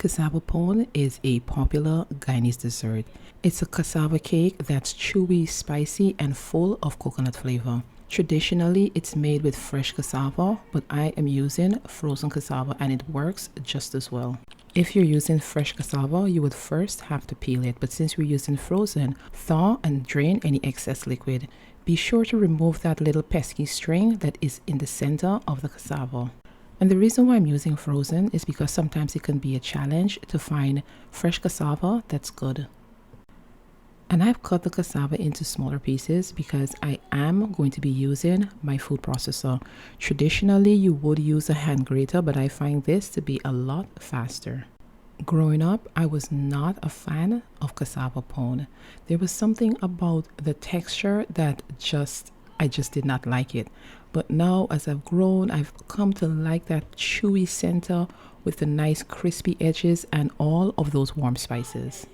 Cassava Pone is a popular Guyanese dessert. It's a cassava cake that's chewy, spicy, and full of coconut flavor. Traditionally, it's made with fresh cassava, but I am using frozen cassava and it works just as well. If you're using fresh cassava, you would first have to peel it, but since we're using frozen, thaw and drain any excess liquid. Be sure to remove that little pesky string that is in the center of the cassava. And the reason why I'm using frozen is because sometimes it can be a challenge to find fresh cassava that's good. And I've cut the cassava into smaller pieces because I am going to be using my food processor. Traditionally, you would use a hand grater, but I find this to be a lot faster. Growing up, I was not a fan of cassava pone. There was something about the texture that I just did not like it. But now as I've grown, I've come to like that chewy center with the nice crispy edges and all of those warm spices.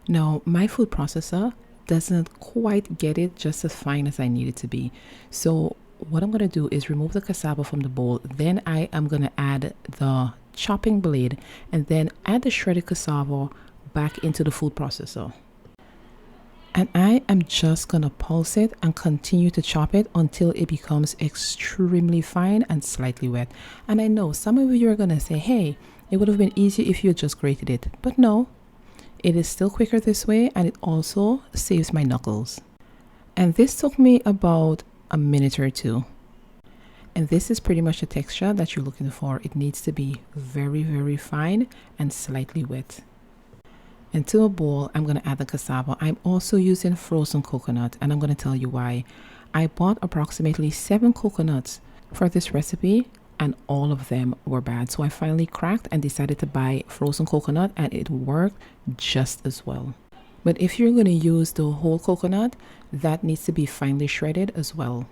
Now, my food processor doesn't quite get it just as fine as I need it to be. So what I'm going to do is remove the cassava from the bowl. Then I am going to add the chopping blade and then add the shredded cassava back into the food processor. And I am just going to pulse it and continue to chop it until it becomes extremely fine and slightly wet. And I know some of you are going to say, hey, it would have been easier if you had just grated it. But no, it is still quicker this way and it also saves my knuckles. And this took me about a minute or two. And this is pretty much the texture that you're looking for. It needs to be very, very fine and slightly wet. And to a bowl, I'm going to add the cassava. I'm also using frozen coconut, and I'm going to tell you why. I bought approximately 7 coconuts for this recipe, and all of them were bad. So I finally cracked and decided to buy frozen coconut, and it worked just as well. But if you're going to use the whole coconut, that needs to be finely shredded as well.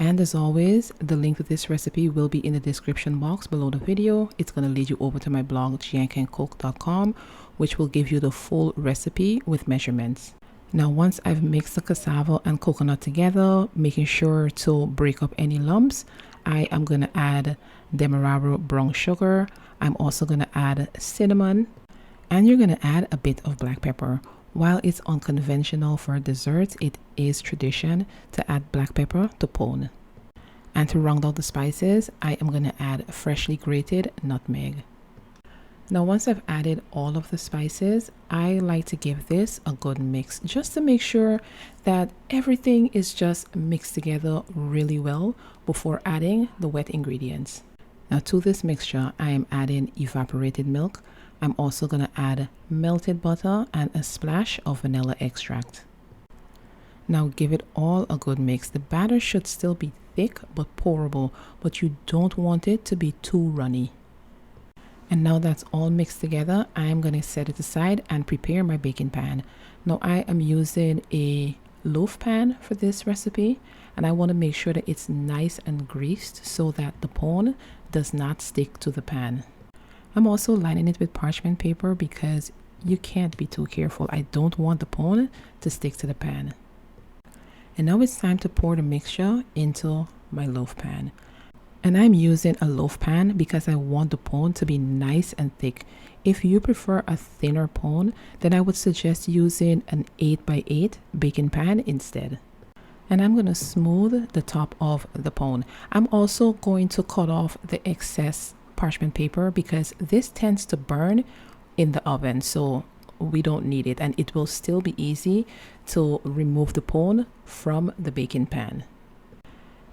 And as always, the link to this recipe will be in the description box below the video. It's going to lead you over to my blog, giancancook.com, which will give you the full recipe with measurements. Now, once I've mixed the cassava and coconut together, making sure to break up any lumps, I am going to add demerara brown sugar. I'm also going to add cinnamon, and you're going to add a bit of black pepper. While it's unconventional for desserts, it is tradition to add black pepper to pone. And to round out the spices, I am going to add freshly grated nutmeg. Now, once I've added all of the spices, I like to give this a good mix just to make sure that everything is just mixed together really well before adding the wet ingredients. Now, to this mixture, I am adding evaporated milk. I'm also going to add melted butter and a splash of vanilla extract. Now give it all a good mix. The batter should still be thick but pourable, but you don't want it to be too runny. And now that's all mixed together, I'm going to set it aside and prepare my baking pan. Now I am using a loaf pan for this recipe, and I want to make sure that it's nice and greased so that the pone does not stick to the pan. I'm also lining it with parchment paper because you can't be too careful. I don't want the pone to stick to the pan. And now it's time to pour the mixture into my loaf pan. And I'm using a loaf pan because I want the pone to be nice and thick. If you prefer a thinner pone, then I would suggest using an 8x8 baking pan instead. And I'm going to smooth the top of the pone. I'm also going to cut off the excess parchment paper because this tends to burn in the oven, so we don't need it, and it will still be easy to remove the pone from the baking pan.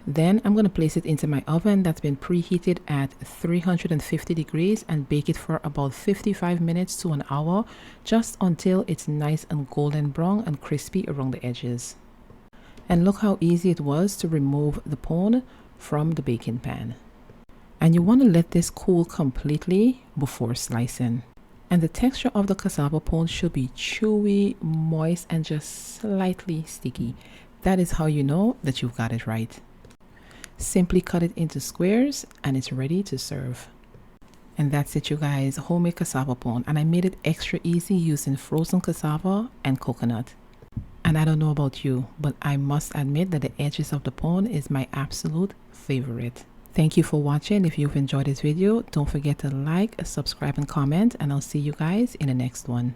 Then I'm going to place it into my oven that's been preheated at 350 degrees and bake it for about 55 minutes to an hour, just until it's nice and golden brown and crispy around the edges. And look how easy it was to remove the pone from the baking pan. And you want to let this cool completely before slicing. And the texture of the cassava pone should be chewy, moist, and just slightly sticky. That is how you know that you've got it right. Simply cut it into squares and it's ready to serve. And that's it, you guys, homemade cassava pone. And I made it extra easy using frozen cassava and coconut. And I don't know about you, but I must admit that the edges of the pone is my absolute favorite. Thank you for watching. If you've enjoyed this video, don't forget to like, subscribe, and comment, and I'll see you guys in the next one.